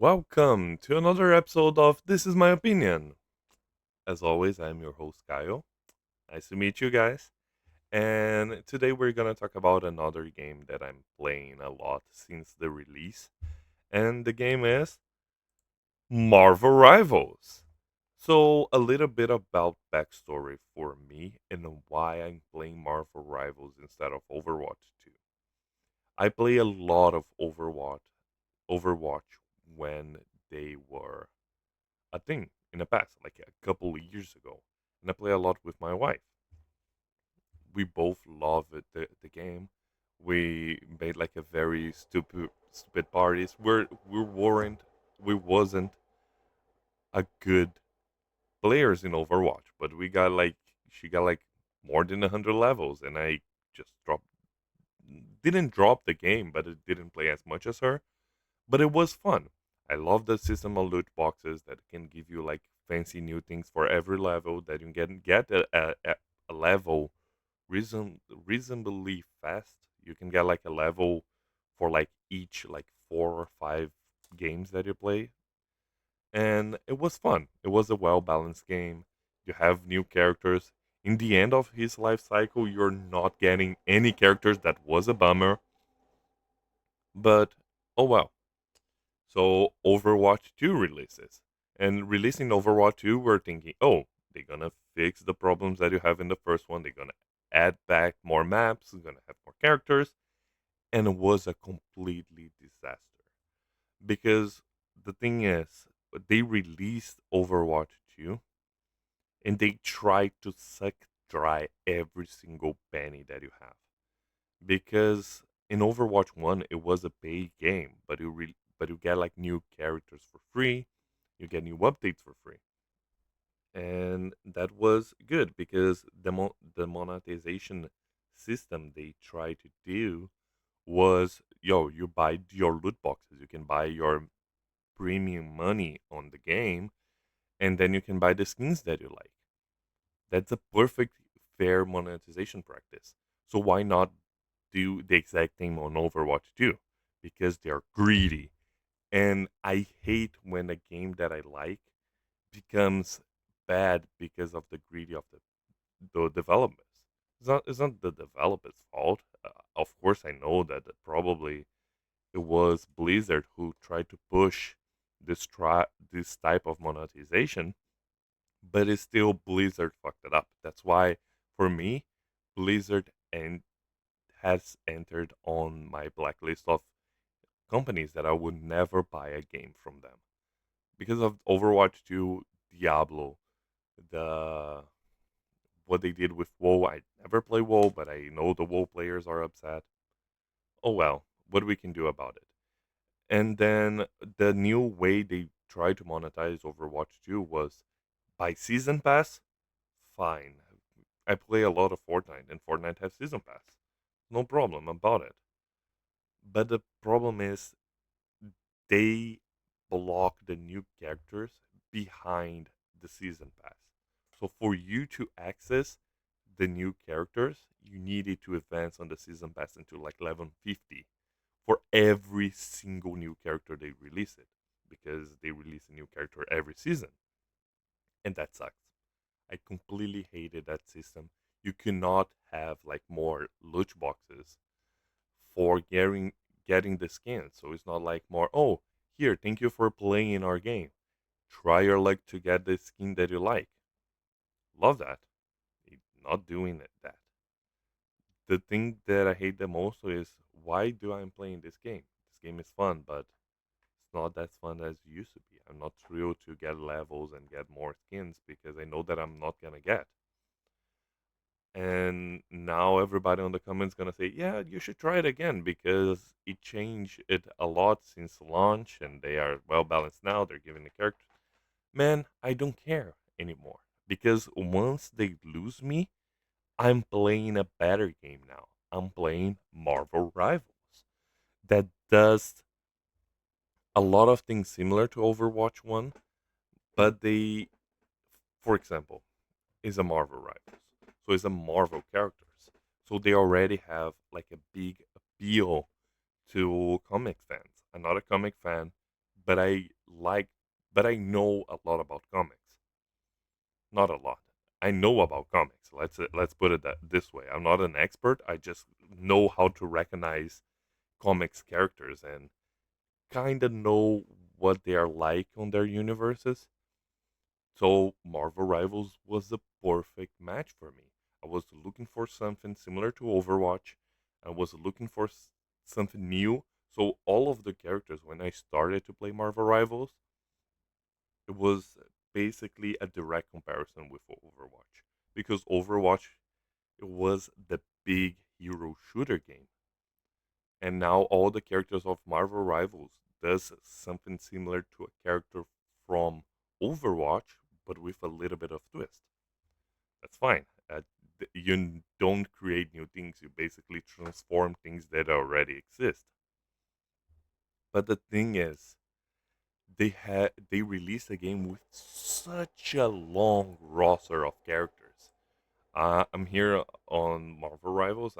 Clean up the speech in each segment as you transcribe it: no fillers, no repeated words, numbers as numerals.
Welcome to another episode of This Is My Opinion. As always, I'm your host, Kyle. Nice to meet you guys. And today we're going to talk about another game that I'm playing a lot since the release. And the game is Marvel Rivals. So, a little bit about backstory for me and why I'm playing Marvel Rivals instead of Overwatch 2. I play a lot of Overwatch when they were a thing in the past, like a couple of years ago. And I play a lot with my wife. We both love the game. We made like a very stupid parties. We wasn't a good players in Overwatch, but we got like she got like more than 100 levels, and I just dropped didn't drop the game, but it didn't play as much as her. But it was fun. I love the system of loot boxes that can give you like fancy new things for every level that you can get a level reasonably fast. You can get like a level for like each like 4 or 5 games that you play, and it was fun. It was a well balanced game. You have new characters. In the end of his life cycle, you're not getting any characters. That was a bummer, but oh well. So Overwatch 2 releases. And releasing Overwatch 2, we're thinking, oh, they're gonna fix the problems that you have in the first one. They're gonna add back more maps, they're gonna have more characters, and it was a completely disaster. Because the thing is, they released Overwatch 2 and they tried to suck dry every single penny that you have. Because in Overwatch 1 it was a paid game, but you get like new characters for free, you get new updates for free. And that was good because the monetization system they try to do was you buy your loot boxes, you can buy your premium money on the game, and then you can buy the skins that you like. That's a perfect fair monetization practice. So why not do the exact thing on Overwatch 2? Because they're greedy. And I hate when a game that I like becomes bad because of the greedy of the developers. It's not the developers' fault. Of course, I know that probably it was Blizzard who tried to push this type of monetization, but it's still Blizzard fucked it up. That's why, for me, Blizzard and has entered on my blacklist of companies that I would never buy a game from them because of Overwatch 2, Diablo, the what they did with WoW. I never play WoW, but I know the WoW players are upset. Oh well, what we can do about it. And then the new way they tried to monetize Overwatch 2 was by season pass. Fine. I play a lot of Fortnite, and Fortnite has season pass. No problem about it. But the problem is they block the new characters behind the season pass. So for you to access the new characters, you needed to advance on the season pass until like level 50 for every single new character they release it because they release a new character every season. And that sucks. I completely hated that system. You cannot have like more loot boxes for getting the skin. So it's not like more, oh, here, thank you for playing our game. Try your luck to get the skin that you like. Love that. Not doing that. The thing that I hate the most is why do I'm playing this game? This game is fun, but it's not as fun as it used to be. I'm not thrilled to get levels and get more skins because I know that I'm not gonna get. And now everybody on the comments gonna say, yeah, you should try it again because it changed it a lot since launch, and they are well balanced now. They're giving the character. Man, I don't care anymore because once they lose me, I'm playing a better game now. I'm playing Marvel Rivals that does a lot of things similar to Overwatch 1, but they, for example, is a Marvel Rivals. So it's a Marvel characters. So they already have like a big appeal to comic fans. I'm not a comic fan, but I like, but I know a lot about comics. Not a lot. I know about comics. Let's put it this way. I'm not an expert. I just know how to recognize comics characters and kind of know what they are like on their universes. So Marvel Rivals was the perfect match for me. I was looking for something similar to Overwatch. I was looking for something new. So all of the characters, when I started to play Marvel Rivals, it was basically a direct comparison with Overwatch, because Overwatch, it was the big hero shooter game, and now all the characters of Marvel Rivals does something similar to a character from Overwatch, but with a little bit of twist. That's fine. You don't create new things; you basically transform things that already exist. But the thing is, they released a game with such a long roster of characters. I'm here on Marvel Rivals,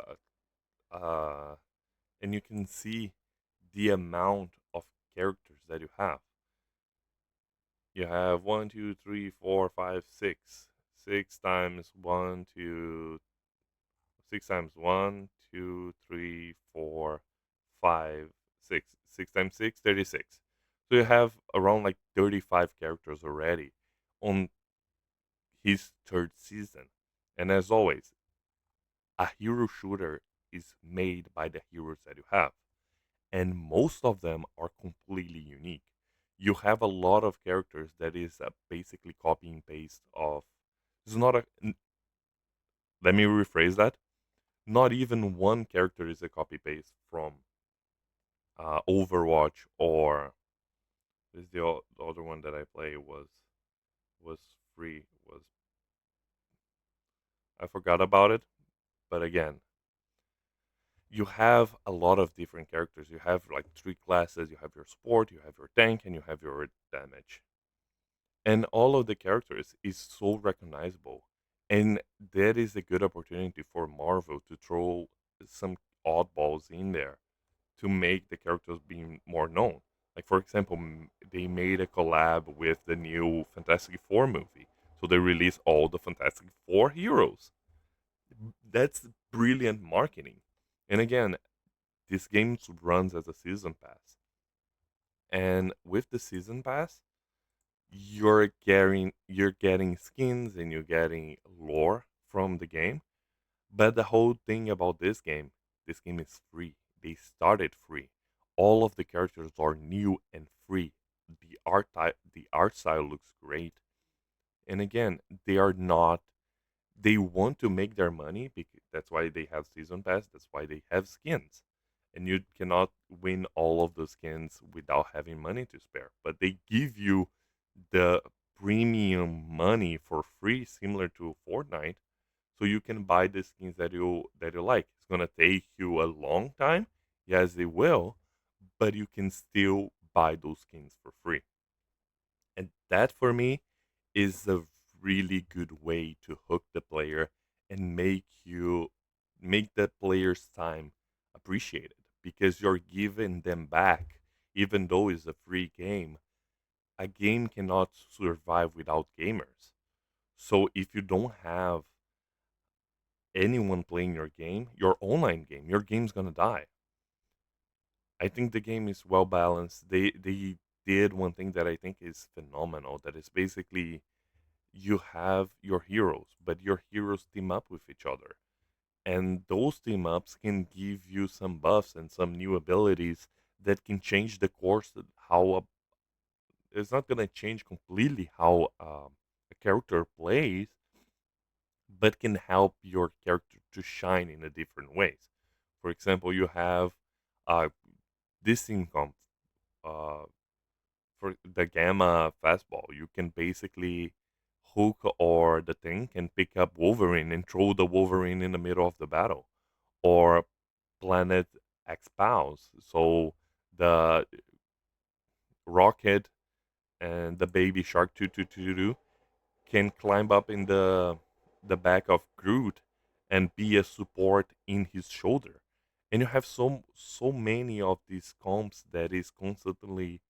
and you can see the amount of characters that you have. You have one, two, three, four, five, six. Six times one, two, six times one, two, three, four, five, six. Six times six, 36. So you have around like 35 characters already on his third season. And as always, a hero shooter is made by the heroes that you have, and most of them are completely unique. You have a lot of characters that is basically copy and paste of. It's not a. Let me rephrase that. Not even one character is a copy paste from Overwatch, or is the other one that I play was free. Was I forgot about it, but again, you have a lot of different characters. You have like three classes. You have your support, you have your tank, and you have your damage. And all of the characters is so recognizable. And that is a good opportunity for Marvel to throw some oddballs in there to make the characters be more known. Like for example, they made a collab with the new Fantastic Four movie. So they released all the Fantastic Four heroes. That's brilliant marketing. And again, this game runs as a season pass. And with the season pass, you're getting skins and you're getting lore from the game. But the whole thing about this game is free. They started free. All of the characters are new and free. The art style looks great. And again, they are not. They want to make their money because that's why they have season pass. That's why they have skins, and you cannot win all of the skins without having money to spare. But they give you the premium money for free, similar to Fortnite, so you can buy the skins that you like. It's gonna take you a long time, yes, it will, but you can still buy those skins for free. And that for me is a really good way to hook the player and make the player's time appreciated, because you're giving them back. Even though it's a free game, a game cannot survive without gamers. So if you don't have anyone playing your game, your online game, your game's gonna die. I think the game is well balanced. They did one thing that I think is phenomenal. That is basically, you have your heroes, but your heroes team up with each other, and those team ups can give you some buffs and some new abilities that can change the course. It's not gonna change completely how a character plays, but can help your character to shine in a different ways. For example, you have uh, this income uh, for the gamma fastball. You can basically hook, or the thing can pick up Wolverine and throw the Wolverine in the middle of the battle, or Planet Expounds. So the Rocket and the baby shark 2222 can climb up in the back of Groot and be a support in his shoulder. And you have so many of these comps that is constantly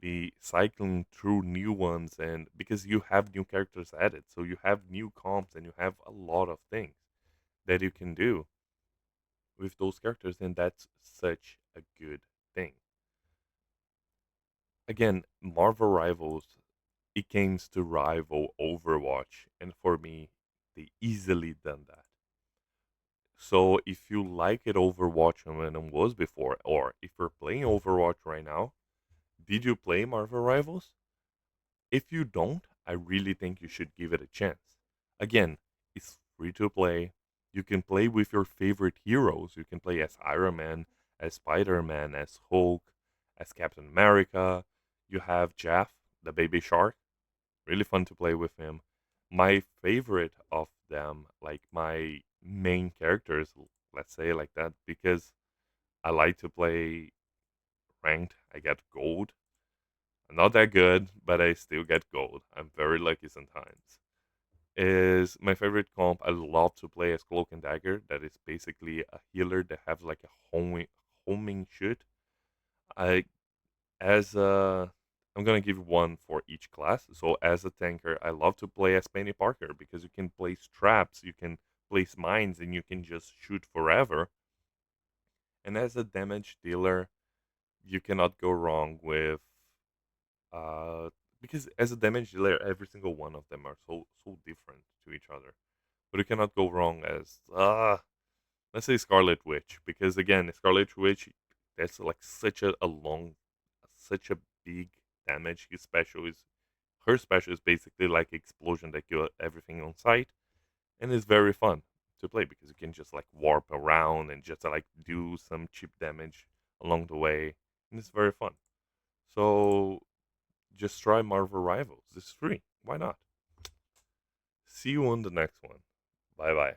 be cycling through new ones, and because you have new characters added, so you have new comps and you have a lot of things that you can do with those characters, and that's such a good thing. Again, Marvel Rivals, it came to rival Overwatch, and for me, they easily done that. So if you like it Overwatch when it was before, or if you're playing Overwatch right now, did you play Marvel Rivals? If you don't, I really think you should give it a chance. Again, it's free to play. You can play with your favorite heroes. You can play as Iron Man, as Spider Man, as Hulk, as Captain America. You have Jeff, the baby shark. Really fun to play with him. My favorite of them, like my main characters, let's say like that, because I like to play ranked. I get gold. I'm not that good, but I still get gold. I'm very lucky sometimes. Is my favorite comp. I love to play as Cloak and Dagger. That is basically a healer that have like a homing shoot. I as a I'm gonna give one for each class. So as a tanker, I love to play as Penny Parker because you can place traps, you can place mines, and you can just shoot forever. And as a damage dealer, you cannot go wrong with uh because as a damage dealer, every single one of them are so different to each other. But you cannot go wrong as let's say Scarlet Witch, because again, Scarlet Witch, that's like a long, such a big damage. Her special is basically like explosion that kill everything on sight, and it's very fun to play because you can just like warp around and just like do some cheap damage along the way, and it's very fun. So just try Marvel Rivals. It's free. Why not? See you on the next one. Bye bye.